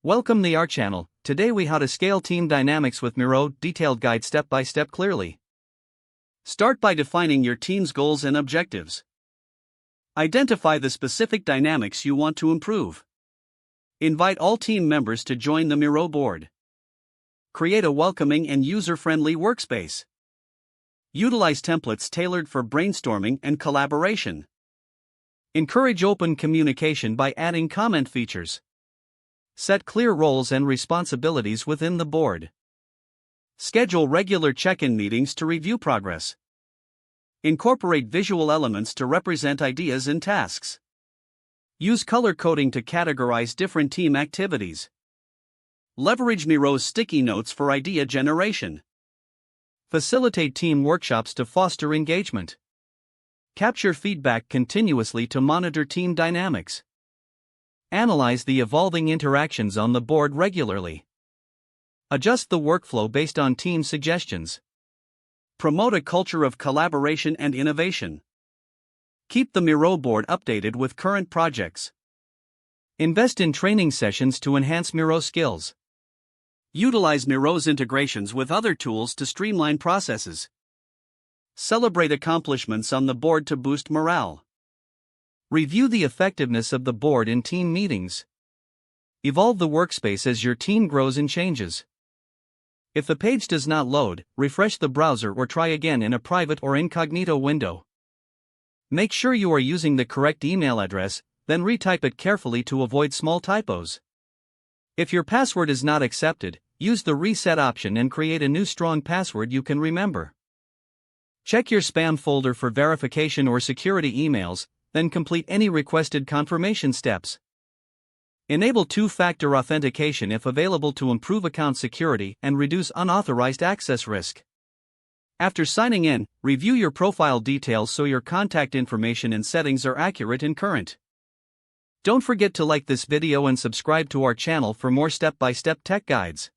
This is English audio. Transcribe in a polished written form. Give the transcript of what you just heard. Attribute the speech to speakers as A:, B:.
A: Welcome to our channel. Today we how to scale team dynamics with Miro, detailed guide step by step clearly. Start by defining your team's goals and objectives. Identify the specific dynamics you want to improve. Invite all team members to join the Miro board. Create a welcoming and user-friendly workspace. Utilize templates tailored for brainstorming and collaboration. Encourage open communication by adding comment features. Set clear roles and responsibilities within the board. Schedule regular check-in meetings to review progress. Incorporate visual elements to represent ideas and tasks. Use color coding to categorize different team activities. Leverage Miro's sticky notes for idea generation. Facilitate team workshops to foster engagement. Capture feedback continuously to monitor team dynamics. Analyze the evolving interactions on the board regularly. Adjust the workflow based on team suggestions. Promote a culture of collaboration and innovation. Keep the Miro board updated with current projects. Invest in training sessions to enhance Miro skills. Utilize Miro's integrations with other tools to streamline processes. Celebrate accomplishments on the board to boost morale. Review the effectiveness of the board in team meetings. Evolve the workspace as your team grows and changes. If the page does not load, refresh the browser or try again in a private or incognito window. Make sure you are using the correct email address, then retype it carefully to avoid small typos. If your password is not accepted, use the reset option and create a new strong password you can remember. Check your spam folder for verification or security emails, then complete any requested confirmation steps. Enable two-factor authentication if available to improve account security and reduce unauthorized access risk. After signing in, review your profile details so your contact information and settings are accurate and current. Don't forget to like this video and subscribe to our channel for more step-by-step tech guides.